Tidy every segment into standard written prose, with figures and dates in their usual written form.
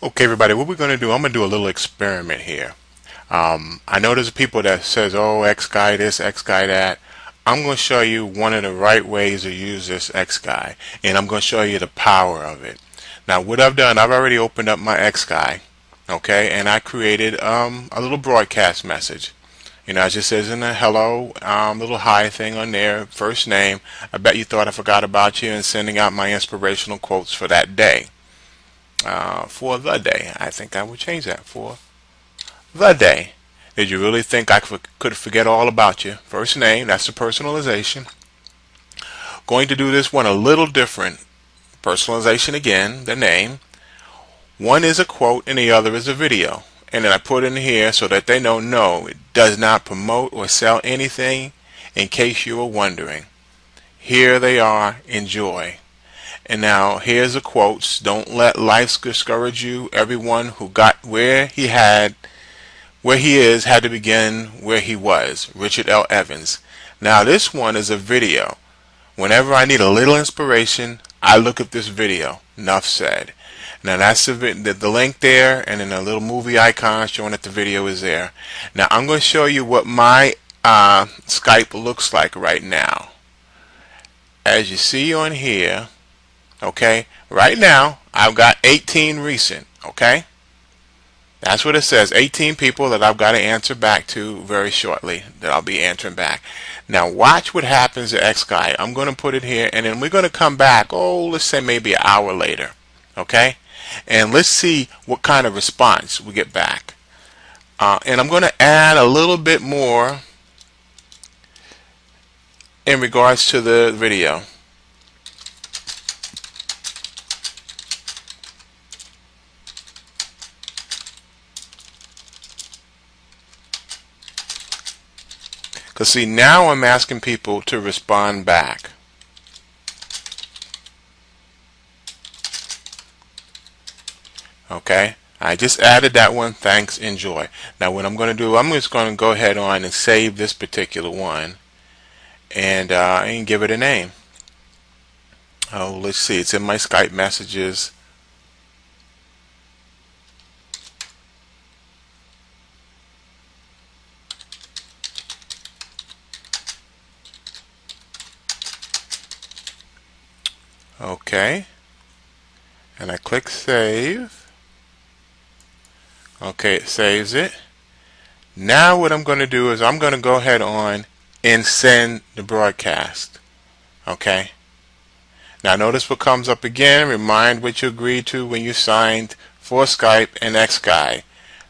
Okay, everybody, what we're going to do, I'm going to do a little experiment here. I know there's people that says, oh, Xsky this, Xsky that. I'm going to show you one of the right ways to use this Xsky, and I'm going to show you the power of it. Now, what I've done, I've already opened up my Xsky, okay, and I created a little broadcast message. You know, it just says in the hello, little hi thing on there, first name. I bet you thought I forgot about you, and sending out my inspirational quotes for that day. For the day. I think I would change that for the day. Did you really think I could forget all about you? First name, that's the personalization. Going to do this one a little different. Personalization again, the name. One is a quote and the other is a video. And then I put in here so that they know, no, it does not promote or sell anything, in case you were wondering. Here they are. Enjoy. And now here's the quotes. Don't let life discourage you. Everyone who got where he is had to begin where he was. Richard L. Evans. Now this one is a video. Whenever I need a little inspiration, I look at this video. Enough said. Now that's the link there, and then a little movie icon showing that the video is there. Now I'm going to show you what my Skype looks like right now. As you see on here, okay, right now I've got 18 recent, okay? That's what it says, 18 people that I've got to answer back to very shortly, that I'll be answering back. Now watch what happens to Xsky. I'm going to put it here, and then we're going to come back, oh, let's say maybe an hour later, okay? And let's see what kind of response we get back. And I'm going to add a little bit more in regards to the video. Because see, now I'm asking people to respond back. Okay, I just added that one. Thanks, enjoy. Now what I'm going to do, I'm just going to go ahead on and save this particular one and give it a name. Oh, let's see, it's in my Skype messages. Okay, and I click save. Okay, it saves it. Now what I'm going to do is I'm going to go ahead on and send the broadcast. Okay, now notice what comes up again. Remind what you agreed to when you signed for Skype and Xsky.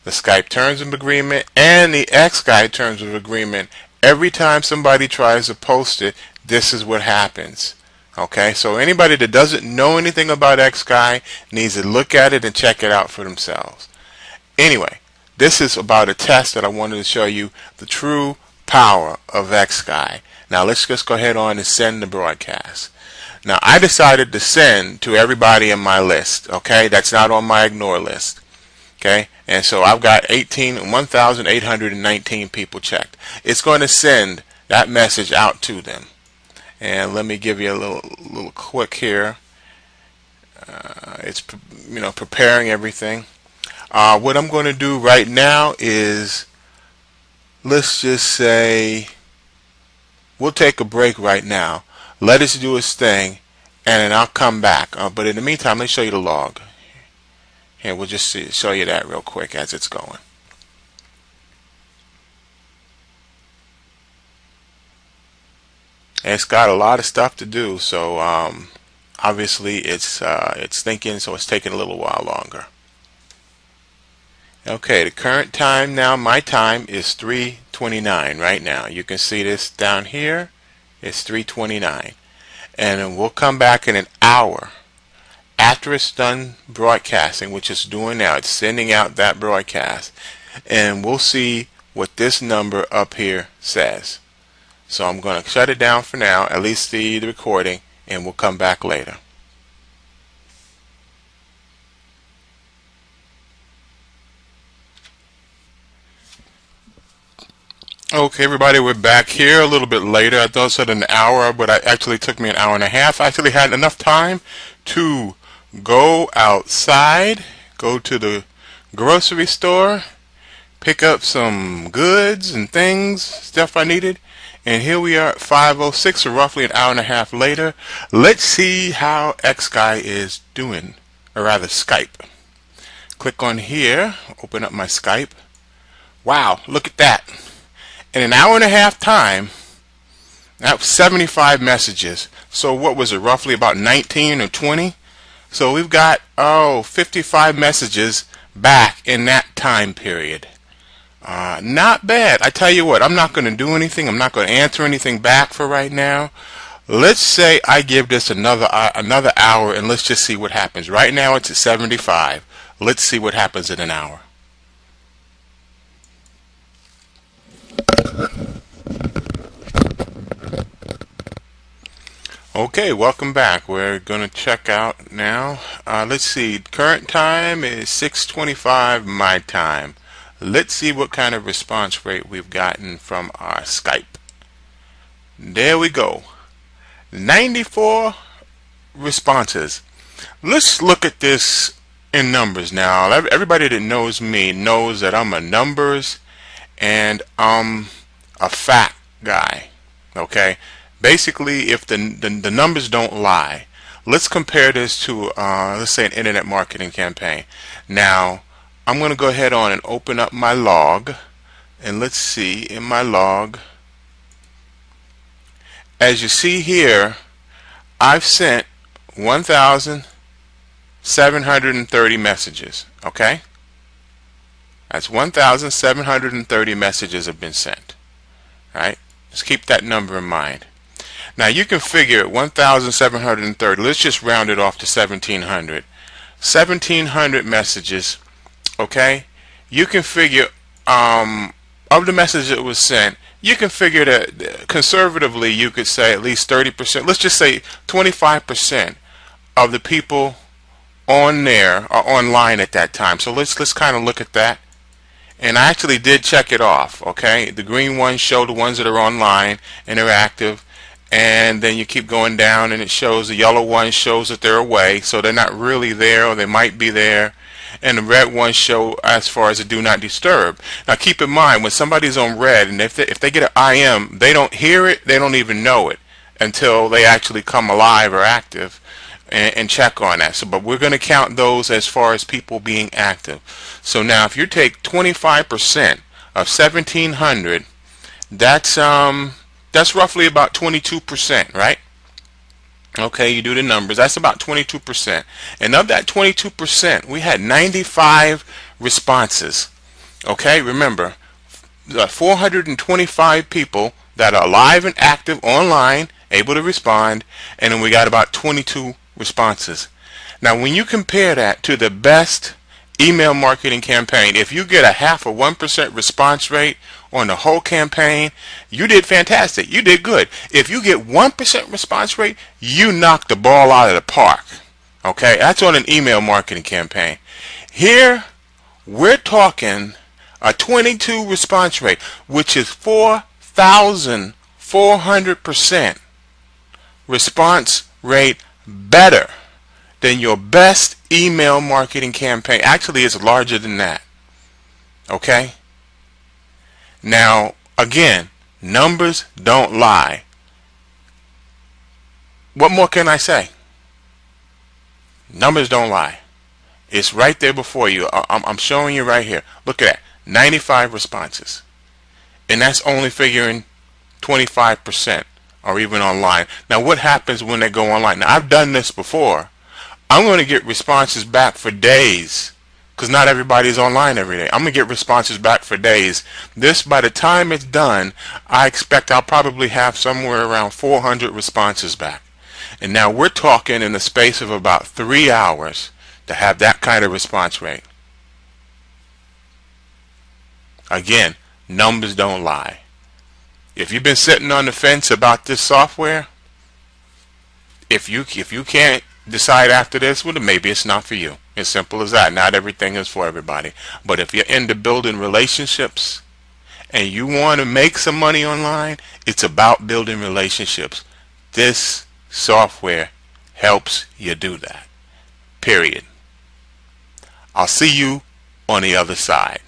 The Skype terms of agreement and the Xsky terms of agreement. Every time somebody tries to post it, this is what happens. Okay, so anybody that doesn't know anything about Xsky needs to look at it and check it out for themselves. Anyway, this is about a test that I wanted to show you the true power of Xsky. Now let's just go ahead on and send the broadcast. Now I decided to send to everybody in my list. Okay, that's not on my ignore list. Okay, and so I've got 1,819 people checked. It's going to send that message out to them. And let me give you a little quick here. It's preparing everything. What I'm going to do right now is, let's just say we'll take a break right now. Let us do its thing, and then I'll come back. But in the meantime, let me show you the log. Here, we'll just show you that real quick as it's going. And it's got a lot of stuff to do, so obviously it's thinking, so it's taking a little while longer. Okay, the current time now, my time is 3:29 right now. You can see this down here. It's 3:29, and then we'll come back in an hour after it's done broadcasting, which it's doing now. It's sending out that broadcast, and we'll see what this number up here says. So I'm going to shut it down for now, at least the recording, and we'll come back later. Okay, everybody, we're back here a little bit later. I thought it said an hour, but it actually took me an hour and a half. I actually had enough time to go outside, go to the grocery store, pick up some goods and things, stuff I needed, and here we are at 5:06, so roughly an hour and a half later. Let's see how Xsky is doing, or rather Skype. Click on here, open up my Skype. Wow, look at that. In an hour and a half time, that was 75 messages. So what was it, roughly about 19 or 20? So we've got 55 messages back in that time period. Not bad. I tell you what, I'm not going to do anything. I'm not going to answer anything back for right now. Let's say I give this another hour, and let's just see what happens. Right now it's at 75. Let's see what happens in an hour. Okay, welcome back. We're going to check out now. Let's see. Current time is 6:25 my time. Let's see what kind of response rate we've gotten from our Skype. There we go. 94 responses. Let's look at this in numbers now. Everybody that knows me knows that I'm a numbers and I'm a fact guy. Okay? Basically, if the numbers don't lie, let's compare this to, let's say, an internet marketing campaign. Now, I'm going to go ahead on and open up my log, and let's see in my log. As you see here, I've sent 1,730 messages. Okay? That's 1,730 messages have been sent. All right? Let's keep that number in mind. Now you can figure 1,730. Let's just round it off to 1,700. 1,700 messages. Okay, you can figure of the message that was sent, you can figure that conservatively you could say at least 30%. Let's just say 25% of the people on there are online at that time. So let's kind of look at that. And I actually did check it off. Okay, the green ones show the ones that are online and they're active. And then you keep going down and it shows the yellow one shows that they're away, so they're not really there, or they might be there. And the red ones show as far as a do not disturb. Now keep in mind, when somebody's on red, and if they get an IM, they don't hear it, they don't even know it until they actually come alive or active and check on that. So, but we're going to count those as far as people being active. So now if you take 25% of 1,700, that's roughly about 22%, right? Okay, you do the numbers. That's about 22%. And of that 22%, we had 95 responses. Okay, remember, 425 people that are live and active online, able to respond, and then we got about 22 responses. Now, when you compare that to the best email marketing campaign, if you get a 0.5 or 1% response rate on the whole campaign, you did fantastic. You did good. If you get 1% response rate, you knocked the ball out of the park. Okay, that's on an email marketing campaign. Here, we're talking a 22 response rate, which is 4,400% response rate better than your best email marketing campaign. Actually, it's larger than that. Okay? Now, again, numbers don't lie. What more can I say? Numbers don't lie. It's right there before you. I'm showing you right here. Look at that. 95 responses. And that's only figuring 25% are even online. Now, what happens when they go online? Now, I've done this before. I'm going to get responses back for days, because not everybody's online every day. I'm going to get responses back for days. This, by the time it's done, I expect I'll probably have somewhere around 400 responses back. And now we're talking in the space of about 3 hours to have that kind of response rate. Again, numbers don't lie. If you've been sitting on the fence about this software, if you can't decide after this, well, then maybe it's not for you. As simple as that. Not everything is for everybody. But if you're into building relationships and you want to make some money online, it's about building relationships. This software helps you do that. Period. I'll see you on the other side.